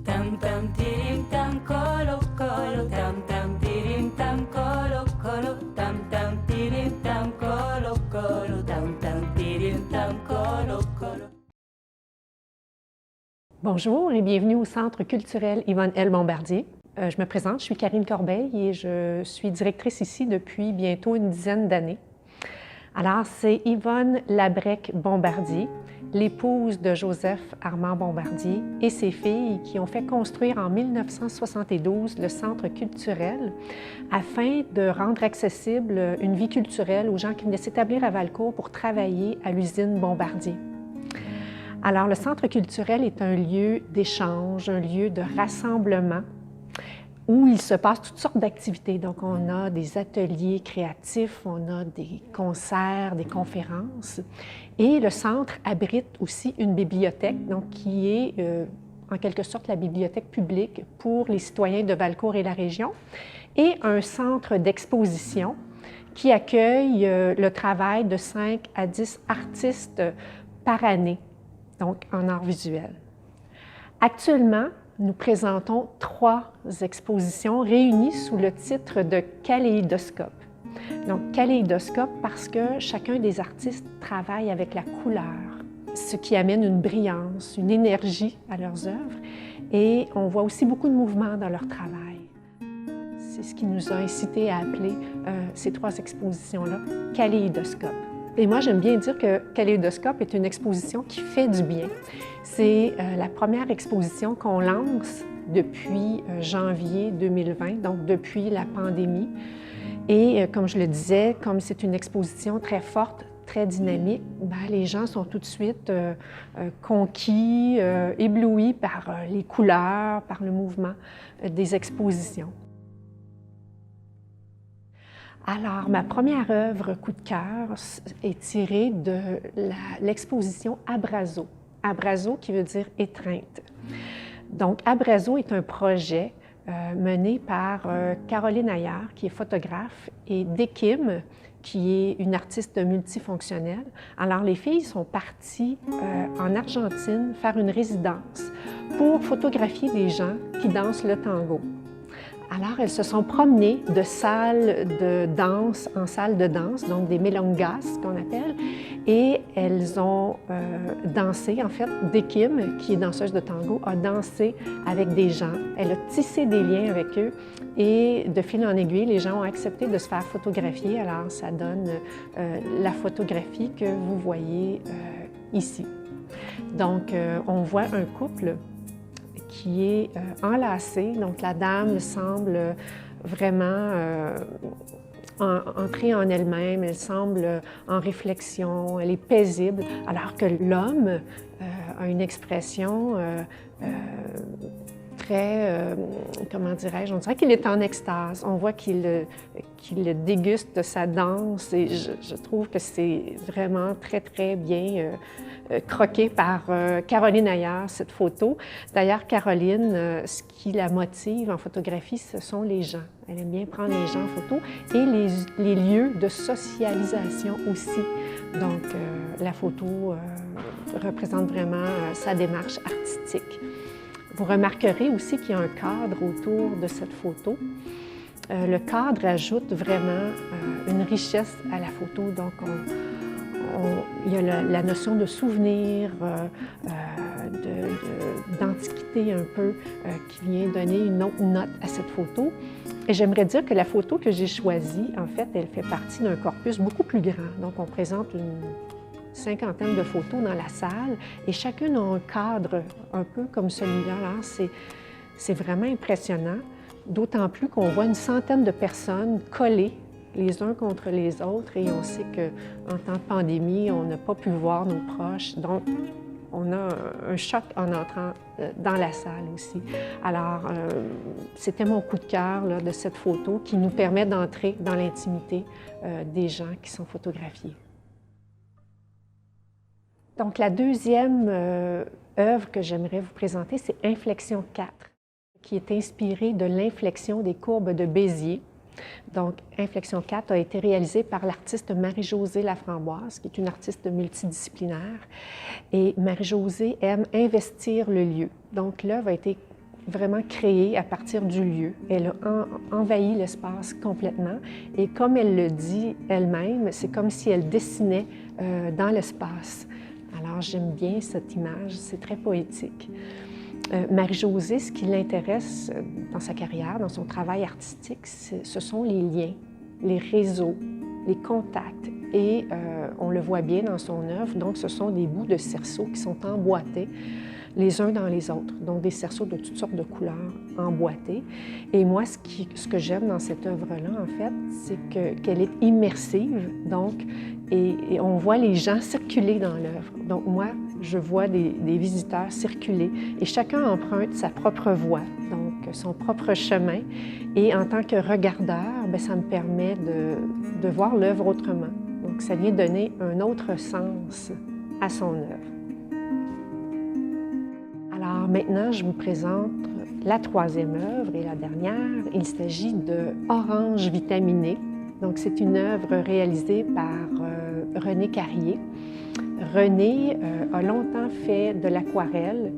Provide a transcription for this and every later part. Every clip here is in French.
Tam tam tirim tam colo colo tam tam tirim tam colo colo tam tam tirim tam colo colo tam tam tirim tam colo colo. Bonjour et bienvenue au Centre culturel Yvonne L. Bombardier. Je me présente, je suis Karine Corbeil et je suis directrice ici depuis bientôt une dizaine d'années. Alors, c'est Yvonne Labrec-Bombardier, l'épouse de Joseph Armand Bombardier et ses filles qui ont fait construire en 1972 le Centre culturel afin de rendre accessible une vie culturelle aux gens qui venaient s'établir à Valcourt pour travailler à l'usine Bombardier. Alors, le Centre culturel est un lieu d'échange, un lieu de rassemblement où il se passe toutes sortes d'activités. Donc, on a des ateliers créatifs, on a des concerts, des conférences. Et le centre abrite aussi une bibliothèque, donc qui est en quelque sorte la bibliothèque publique pour les citoyens de Valcourt et la région, et un centre d'exposition qui accueille le travail de 5 à 10 artistes par année, donc en art visuel. Actuellement, nous présentons 3 expositions réunies sous le titre de Kaléidoscope. Donc, kaléidoscope parce que chacun des artistes travaille avec la couleur, ce qui amène une brillance, une énergie à leurs œuvres. Et on voit aussi beaucoup de mouvement dans leur travail. C'est ce qui nous a incité à appeler ces 3 expositions-là Kaléidoscope. Et moi, j'aime bien dire que Kaléidoscope est une exposition qui fait du bien. C'est la première exposition qu'on lance depuis janvier 2020, donc depuis la pandémie. Et comme je le disais, comme c'est une exposition très forte, très dynamique, bien, les gens sont tout de suite conquis, éblouis par les couleurs, par le mouvement des expositions. Alors, ma première œuvre coup de cœur est tirée de l'exposition Abrazo. Abrazo qui veut dire étreinte. Donc, Abrazo est un projet mené par Caroline Ayard, qui est photographe, et Dekim, qui est une artiste multifonctionnelle. Alors, les filles sont parties en Argentine faire une résidence pour photographier des gens qui dansent le tango. Alors, elles se sont promenées de salle de danse en salle de danse, donc des milongas qu'on appelle, et elles ont dansé. En fait, Dekim, qui est danseuse de tango, a dansé avec des gens. Elle a tissé des liens avec eux et de fil en aiguille, les gens ont accepté de se faire photographier. Alors, ça donne la photographie que vous voyez ici. Donc, on voit un couple qui est enlacée. Donc, la dame semble vraiment entrer en elle-même, elle semble en réflexion, elle est paisible, alors que l'homme a une expression très, comment dirais-je, on dirait qu'il est en extase. On voit qu'il déguste sa danse et je trouve que c'est vraiment très, très bien croqué par Caroline Ayard, cette photo. D'ailleurs, Caroline, ce qui la motive en photographie, ce sont les gens. Elle aime bien prendre les gens en photo et les lieux de socialisation aussi. Donc, la photo représente vraiment sa démarche artistique. Vous remarquerez aussi qu'il y a un cadre autour de cette photo. Le cadre ajoute vraiment une richesse à la photo. Donc, il y a la notion de souvenir, d'antiquité un peu, qui vient donner une autre note à cette photo. Et j'aimerais dire que la photo que j'ai choisie, en fait, elle fait partie d'un corpus beaucoup plus grand. Donc, on présente une 50aine de photos dans la salle et chacune a un cadre un peu comme celui-là. C'est vraiment impressionnant, d'autant plus qu'on voit une centaine de personnes collées les uns contre les autres et on sait qu'en temps de pandémie, on n'a pas pu voir nos proches. Donc, on a un choc en entrant dans la salle aussi. Alors, c'était mon coup de cœur là, de cette photo qui nous permet d'entrer dans l'intimité des gens qui sont photographiés. Donc, la deuxième œuvre que j'aimerais vous présenter, c'est Inflexion 4, qui est inspirée de l'inflexion des courbes de Bézier. Donc, Inflexion 4 a été réalisée par l'artiste Marie-Josée Laframboise, qui est une artiste multidisciplinaire. Et Marie-Josée aime investir le lieu. Donc, l'œuvre a été vraiment créée à partir du lieu. Elle a envahi l'espace complètement et comme elle le dit elle-même, c'est comme si elle dessinait dans l'espace. Alors j'aime bien cette image, c'est très poétique. Marie-Josée, ce qui l'intéresse dans sa carrière, dans son travail artistique, ce sont les liens, les réseaux, les contacts. Et on le voit bien dans son œuvre, donc ce sont des bouts de cerceaux qui sont emboîtés les uns dans les autres, donc des cerceaux de toutes sortes de couleurs emboîtés. Et moi, ce que j'aime dans cette œuvre-là, en fait, c'est qu'elle est immersive, donc, et on voit les gens circuler dans l'œuvre. Donc moi, je vois des visiteurs circuler et chacun emprunte sa propre voie, donc son propre chemin. Et en tant que regardeur, bien, ça me permet de voir l'œuvre autrement. Donc ça vient donner un autre sens à son œuvre. Alors maintenant, je vous présente la troisième œuvre et la dernière. Il s'agit de Orange vitaminé. Donc c'est une œuvre réalisée par René Carrier. Renée a longtemps fait de l'aquarelle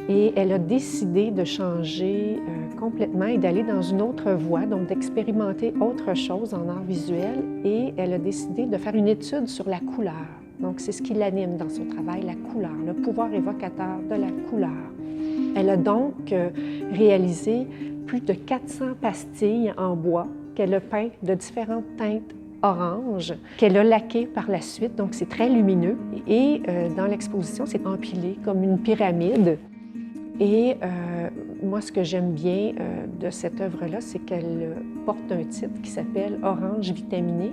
et elle a décidé de changer complètement et d'aller dans une autre voie, donc d'expérimenter autre chose en art visuel, et elle a décidé de faire une étude sur la couleur. Donc c'est ce qui l'anime dans son travail, la couleur, le pouvoir évocateur de la couleur. Elle a donc réalisé plus de 400 pastilles en bois qu'elle a peintes de différentes teintes orange, qu'elle a laqué par la suite, donc c'est très lumineux. Et dans l'exposition, c'est empilé comme une pyramide. Et moi, ce que j'aime bien de cette œuvre-là, c'est qu'elle porte un titre qui s'appelle « Orange vitaminé ».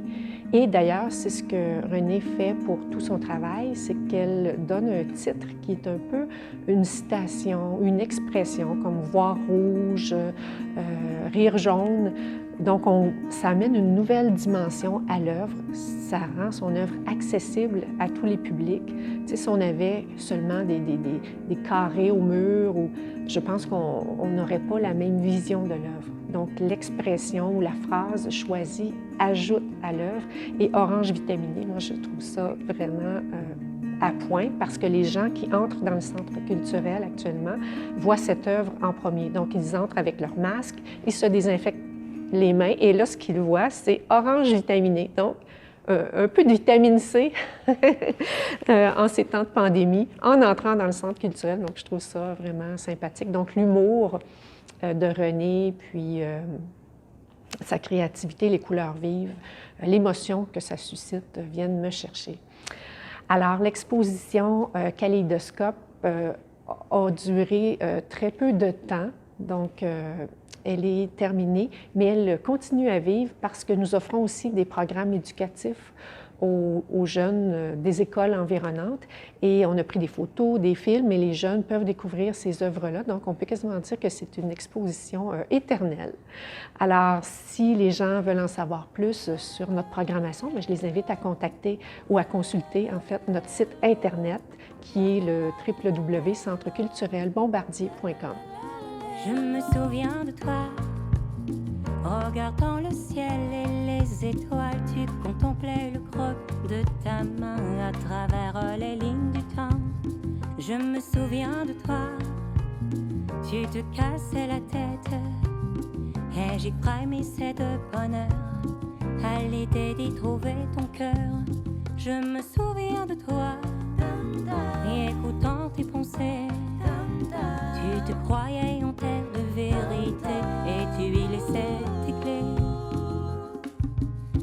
Et d'ailleurs, c'est ce que Renée fait pour tout son travail, c'est qu'elle donne un titre qui est un peu une citation, une expression, comme « voir rouge »,« rire jaune ». Donc, ça amène une nouvelle dimension à l'œuvre. Ça rend son œuvre accessible à tous les publics. Tu sais, si on avait seulement des carrés au mur, je pense qu'on n'aurait pas la même vision de l'œuvre. Donc, l'expression ou la phrase choisie ajoute à l'œuvre. Et Orange vitaminé, moi, je trouve ça vraiment à point parce que les gens qui entrent dans le centre culturel actuellement voient cette œuvre en premier. Donc, ils entrent avec leur masque, ils se désinfectent les mains, et là, ce qu'ils voient, c'est orange vitaminé. Donc, un peu de vitamine C en ces temps de pandémie, en entrant dans le centre culturel. Donc, je trouve ça vraiment sympathique. Donc, l'humour de Renée, puis sa créativité, les couleurs vives, l'émotion que ça suscite viennent me chercher. Alors, l'exposition Kaléidoscope a duré très peu de temps. Donc, elle est terminée, mais elle continue à vivre parce que nous offrons aussi des programmes éducatifs aux jeunes des écoles environnantes. Et on a pris des photos, des films, et les jeunes peuvent découvrir ces œuvres-là. Donc, on peut quasiment dire que c'est une exposition éternelle. Alors, si les gens veulent en savoir plus sur notre programmation, je les invite à contacter ou à consulter, en fait, notre site Internet, qui est le www.centreculturelbombardier.com. Je me souviens de toi, regardant le ciel et les étoiles, tu contemplais le creux de ta main à travers les lignes du temps. Je me souviens de toi, tu te cassais la tête et j'y frémissais de bonheur à l'idée d'y trouver ton cœur. Je me souviens de toi, et écoute